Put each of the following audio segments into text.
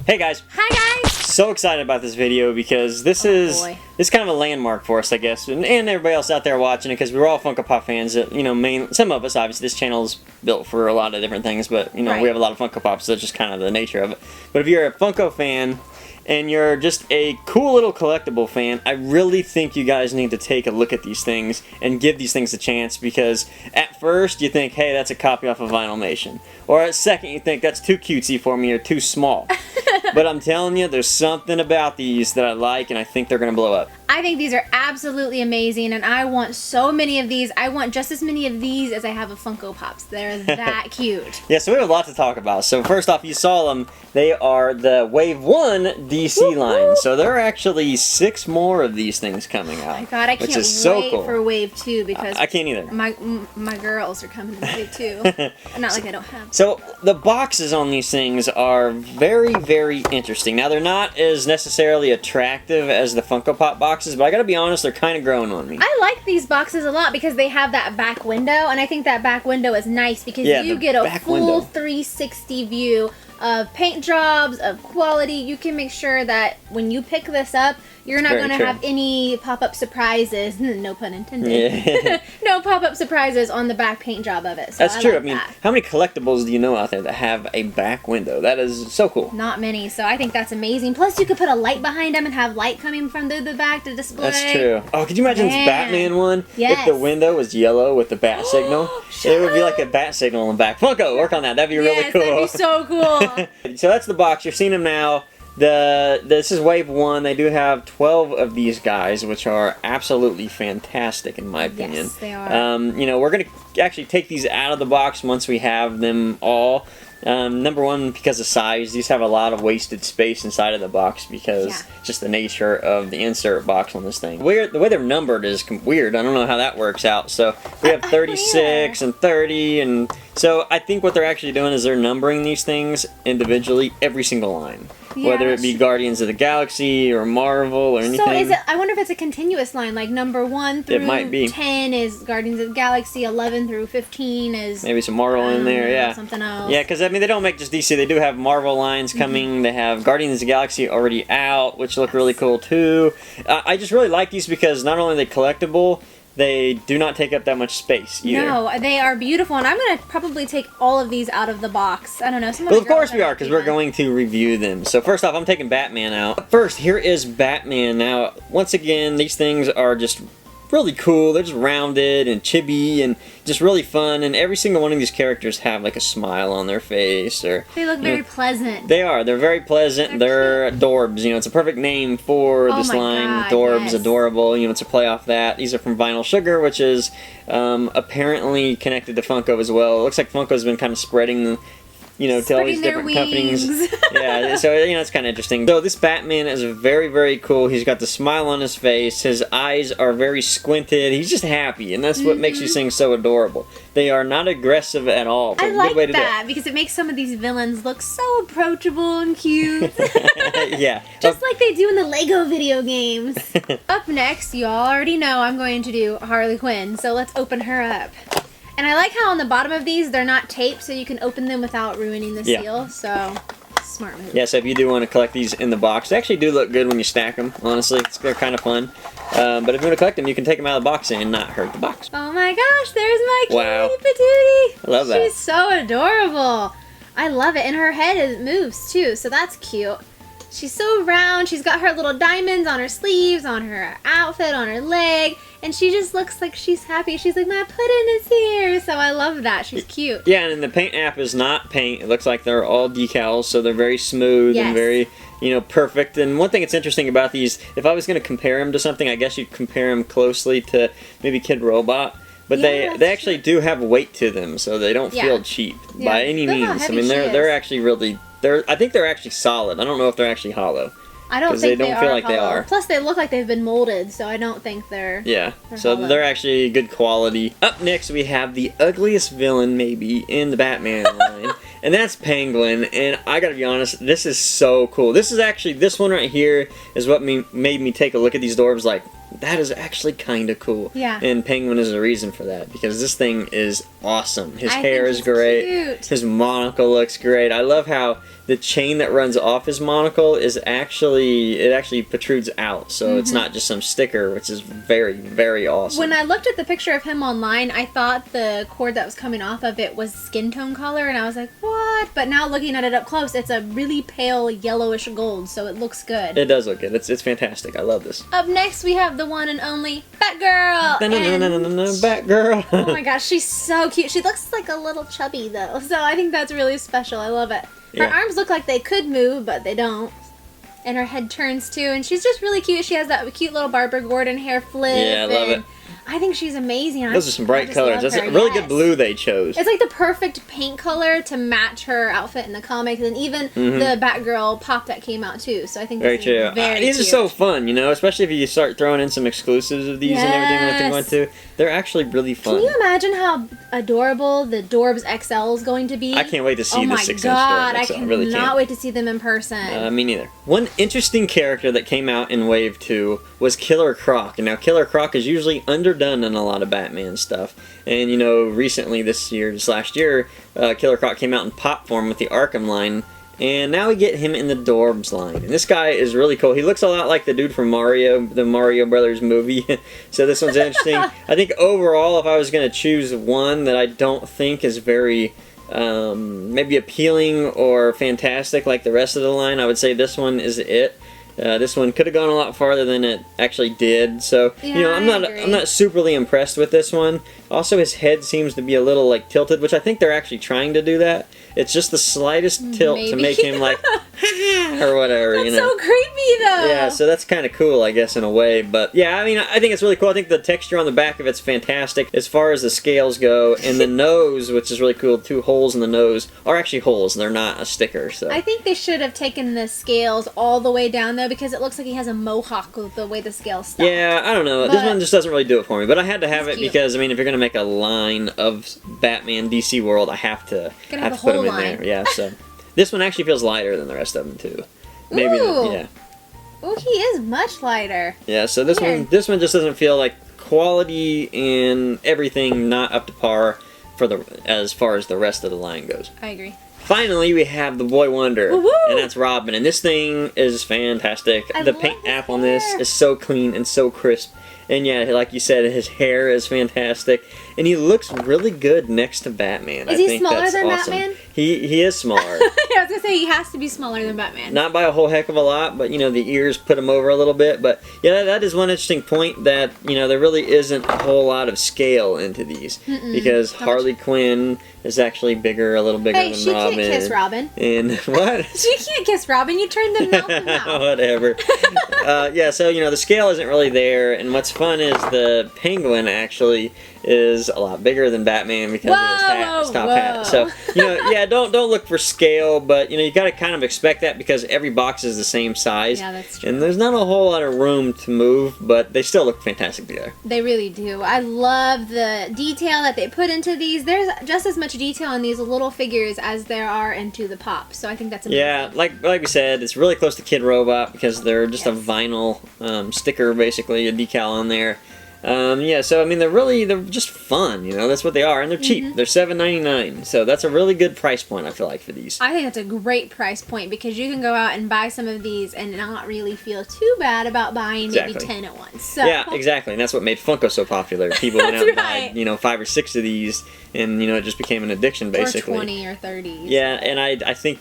Hey guys. Hi guys. So excited about this video because this is kind of a landmark for us, I guess, and everybody else out there watching it, because we're all Funko Pop fans. Some of us, obviously, this channel's built for a lot of different things, but we have a lot of Funko Pops, so that's just kind of the nature of it. But if you're a Funko fan and you're just a cool little collectible fan, I really think you guys need to take a look at these things and give these things a chance, because at first you think, hey, that's a copy off of Vinylmation. Or at second you think, that's too cutesy for me or too small. But I'm telling you, there's something about these that I like, and I think they're going to blow up. I think these are absolutely amazing, and I want so many of these. I want just as many of these as I have of Funko Pops. They're that cute. Yeah, so we have a lot to talk about. So first off, you saw them. They are the Wave 1 DC line. So there are actually 6 more of these things coming out. Oh my god, I can't wait for Wave 2, because I can't either. My girls are coming in Wave 2. Not like I don't have. So the boxes on these things are very, very interesting. Now, they're not as necessarily attractive as the Funko Pop boxes, but I gotta be honest, they're kind of growing on me. I like these boxes a lot because they have that back window, and I think that back window is nice because you get a full 360 view of paint jobs, of quality. You can make sure that when you pick this up, you're not going to have any pop-up surprises, no pun intended, yeah. No pop-up surprises on the back paint job of it. So That's true. I mean, how many collectibles do you know out there that have a back window? That is so cool. Not many, so I think that's amazing. Plus, you could put a light behind them and have light coming from the back to display. That's true. Oh, could you imagine this Batman one? Yes. If the window was yellow with the bat signal? It would be like a bat signal on the back. Funko, work on that. That'd be really cool. That'd be so cool. So that's the box. You're seeing them now. This is Wave 1. They do have 12 of these guys, which are absolutely fantastic in my opinion. Yes, they are. We're going to actually take these out of the box once we have them all. Number one, because of size, these have a lot of wasted space inside of the box because just the nature of the insert box on this thing. The way they're numbered is weird. I don't know how that works out. So we have 36 and 30, and so I think what they're actually doing is they're numbering these things individually, every single line. Yeah, whether it be Guardians of the Galaxy or Marvel or anything. So is it? I wonder if it's a continuous line, like number 1 through 10 is Guardians of the Galaxy, 11 through 15 is maybe some Marvel in there, yeah. Something else. Yeah, because I mean they don't make just DC. They do have Marvel lines coming. They have Guardians of the Galaxy already out, which look really cool too. I just really like these because not only are they collectible, they do not take up that much space either. No, they are beautiful, and I'm going to probably take all of these out of the box. I don't know. Well, of course we are, because we're going to review them. So first off, I'm taking Batman out. First, here is Batman. Now, once again, these things are just really cool. They're just rounded and chibi and just really fun, and every single one of these characters have like a smile on their face. Or they look very pleasant. They are. They're very pleasant. They're Dorbz. It's a perfect name for this line. Dorbz, adorable. It's a play off that. These are from Vinyl Sugar, which is apparently connected to Funko as well. It looks like Funko's been kind of spreading to all these different companies. Yeah, so, it's kind of interesting. So this Batman is very, very cool. He's got the smile on his face. His eyes are very squinted. He's just happy, and that's what makes these things so adorable. They are not aggressive at all. I like that, because it makes some of these villains look so approachable and cute. Yeah. Just like they do in the Lego video games. Up next, you all already know I'm going to do Harley Quinn, so let's open her up. And I like how on the bottom of these, they're not taped, so you can open them without ruining the seal. So, smart move. Yeah, so if you do want to collect these in the box, they actually do look good when you stack them, honestly. They're kind of fun. But if you want to collect them, you can take them out of the box and not hurt the box. Oh my gosh, there's my cutie patootie. I love that. She's so adorable. I love it. And her head moves, too, so that's cute. She's so round. She's got her little diamonds on her sleeves, on her outfit, on her leg. And she just looks like she's happy. She's like, my pudding is here. So I love that. She's cute. Yeah, and the paint app is not paint. It looks like they're all decals, so they're very smooth and very, perfect. And one thing that's interesting about these, if I was going to compare them to something, I guess you'd compare them closely to maybe Kid Robot. But they actually do have weight to them, so they don't feel cheap by any means. I mean, they're actually really... I think they're actually solid. I don't know if they're actually hollow. I don't think they don't feel like they are. Plus, they look like they've been molded, so I don't think they're so hollow. They're actually good quality. Up next, we have the ugliest villain, maybe, in the Batman line. And that's Penguin, and I gotta be honest, this is so cool. This one right here is what made me take a look at these Dorbz like, that is actually kind of cool. Yeah. And Penguin is a reason for that, because this thing is awesome. His hair is great. Cute. His monocle looks great. I love how the chain that runs off his monocle is actually protrudes out, so it's not just some sticker, which is very, very awesome. When I looked at the picture of him online, I thought the cord that was coming off of it was skin tone color, and I was like, what? But now looking at it up close, it's a really pale yellowish gold, so it looks good. It does look good. It's fantastic. I love this. Up next, we have the one and only Batgirl. Batgirl. Oh my gosh, she's so cute. She looks like a little chubby though, so I think that's really special. I love it. Her arms look like they could move, but they don't. And her head turns too, and she's just really cute. She has that cute little Barbara Gordon hair flip. Yeah, I love it. I think she's amazing. Those are some bright colors. That's a really good blue they chose. It's like the perfect paint color to match her outfit in the comics, and even the Batgirl pop that came out too. So I think very true. These are so fun, you know, especially if you start throwing in some exclusives of these and everything like they're going to. They're actually really fun. Can you imagine how adorable the Dorbz XL is going to be? I can't wait to see the 6-inch Dorbz XL. I cannot wait to see them in person. Me neither. One interesting character that came out in Wave 2 was Killer Croc. And now Killer Croc is usually underdone in a lot of Batman stuff. And, you know, recently this last year, Killer Croc came out in pop form with the Arkham line. And now we get him in the Dorbz line. And this guy is really cool. He looks a lot like the dude from Mario, the Mario Brothers movie. So this one's interesting. I think overall, if I was going to choose one that I don't think is very maybe appealing or fantastic like the rest of the line, I would say this one is it. This one could have gone a lot farther than it actually did. So, you know, I'm not superly impressed with this one. Also, his head seems to be a little like tilted, which I think they're actually trying to do that. It's just the slightest tilt to make him like or whatever, you know. That's so creepy though. Yeah, so that's kind of cool, I guess, in a way. But yeah, I mean, I think it's really cool. I think the texture on the back of it's fantastic as far as the scales go, and the nose, which is really cool. 2 holes in the nose are actually holes. They're not a sticker. So I think they should have taken the scales all the way down though, because it looks like he has a mohawk with the way the scales stop. Yeah, I don't know. This one just doesn't really do it for me. But I had to have it because, I mean, if you're gonna make a line of Batman DC World, I have to put them in there. Yeah, so this one actually feels lighter than the rest of them too. Maybe yeah. Oh, he is much lighter. Yeah, so this one just doesn't feel like quality and everything not up to par for as far as the rest of the line goes. I agree. Finally, we have the Boy Wonder, Woo-hoo! And that's Robin, and this thing is fantastic. The paint app on this is so clean and so crisp. And yeah, like you said, his hair is fantastic, and he looks really good next to Batman. Is he smaller than Batman? He is smaller. I was gonna say he has to be smaller than Batman. Not by a whole heck of a lot, but you know the ears put him over a little bit. But yeah, that is one interesting point, that you know there really isn't a whole lot of scale into these because Harley Quinn is actually a little bigger than Robin. Hey, she can't kiss Robin. And what? She can't kiss Robin. You turned them mouth to mouth. Whatever. Yeah, so you know the scale isn't really there, and what's fun is the Penguin actually is a lot bigger than Batman because of his hat, his top hat. So you know, yeah, don't look for scale, but you know you got to kind of expect that because every box is the same size. Yeah, that's true. And there's not a whole lot of room to move, but they still look fantastic together. They really do. I love the detail that they put into these. There's just as much detail in these little figures as there are into the pop. So I think that's amazing. Yeah, like we said, it's really close to Kid Robot because they're just a vinyl sticker, basically a decal on there. Yeah, so I mean they're just fun, you know, that's what they are, and they're cheap. They're $7.99, so that's a really good price point, I feel like, for these. I think that's a great price point because you can go out and buy some of these and not really feel too bad about buying maybe 10 at once. So. Yeah, exactly, and that's what made Funko so popular. People went out and bought, you know, 5 or 6 of these, and you know it just became an addiction basically. Or 20 or 30. Yeah, and I think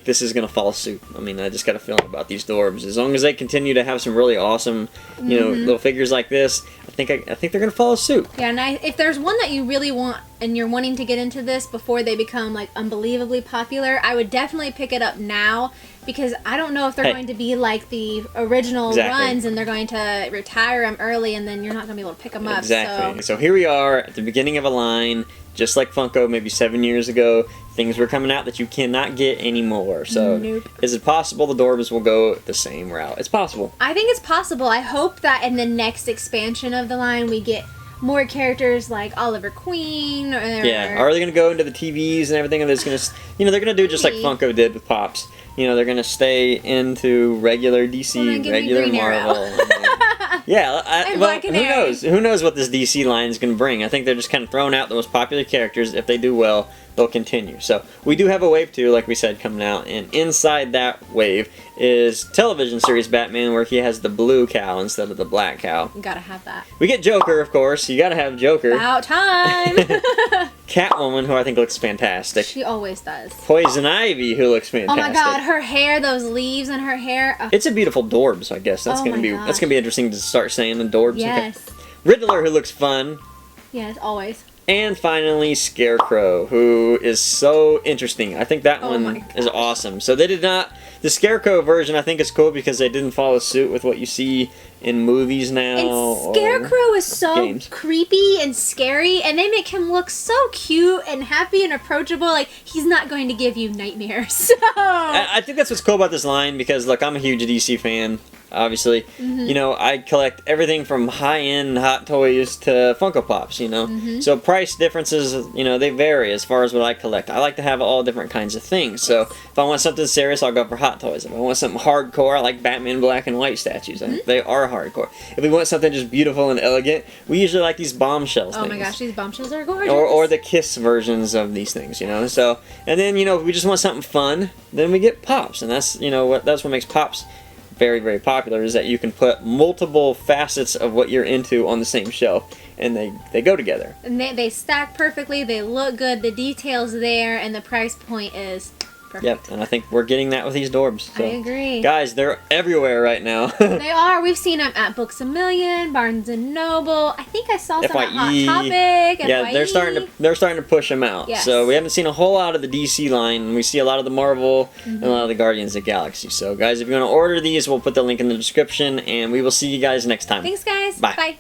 this is gonna follow suit. I mean, I just got a feeling about these Dorbz. As long as they continue to have some really awesome, you know, little figures like this, I think they're gonna follow suit. Yeah, and if there's one that you really want and you're wanting to get into this before they become like unbelievably popular, I would definitely pick it up now because I don't know if they're going to be like the original runs and they're going to retire them early and then you're not gonna be able to pick them up. Exactly. So here we are at the beginning of a line, just like Funko maybe 7 years ago. Things were coming out that you cannot get anymore. So is it possible the Dorbz will go the same route? It's possible. I think it's possible. I hope that in the next expansion of the line we get more characters like Oliver Queen. Yeah, are they going to go into the TVs and everything? And they're going to, you know, they're going to do just like Funko did with Pops. You know, they're going to stay into regular DC, regular Marvel. Yeah, Black who Canary. knows? Who knows what this DC line is going to bring? I think they're just kind of throwing out the most popular characters. If they do well, they'll continue. So we do have a wave 2, like we said, coming out, and inside that wave is television series Batman, where he has the blue cowl instead of the black cowl. You gotta have that. We get Joker, of course. You gotta have Joker. About time. Catwoman, who I think looks fantastic. She always does. Poison Ivy, who looks fantastic. Oh my God, her hair, those leaves in her hair. Oh. It's a beautiful Dorbz, I guess. That's gonna be interesting to start saying the Dorbz. Yes. Okay. Riddler, who looks fun. Yes, always. And finally, Scarecrow, who is so interesting. I think that one is awesome. So they did not... The Scarecrow version, I think, is cool because they didn't follow suit with what you see in movies now. And Scarecrow is so creepy and scary, and they make him look so cute and happy and approachable. Like, he's not going to give you nightmares. So. I think that's what's cool about this line because, look, I'm a huge DC fan. Obviously, you know, I collect everything from high-end Hot Toys to Funko Pops, you know. So price differences, you know, they vary as far as what I collect. I like to have all different kinds of things. So if I want something serious, I'll go for Hot Toys. If I want something hardcore, I like Batman black and white statues. They are hardcore. If we want something just beautiful and elegant, we usually like these bombshells things. Oh my gosh, these bombshells are gorgeous. Or the Kiss versions of these things, you know. So, and then, you know, if we just want something fun, then we get Pops. And that's, you know, that's what makes Pops very, very popular, is that you can put multiple facets of what you're into on the same shelf, and they go together. And they stack perfectly, they look good, the detail's there, and the price point is perfect. Yep, and I think we're getting that with these Dorbz. So, I agree. Guys, they're everywhere right now. They are. We've seen them at Books A Million, Barnes & Noble. I think I saw some at Hot Topic. Yeah, FYE. they're starting to push them out. Yes. So we haven't seen a whole lot of the DC line, and we see a lot of the Marvel and a lot of the Guardians of the Galaxy. So guys, if you want to order these, we'll put the link in the description, and we will see you guys next time. Thanks, guys. Bye. Bye.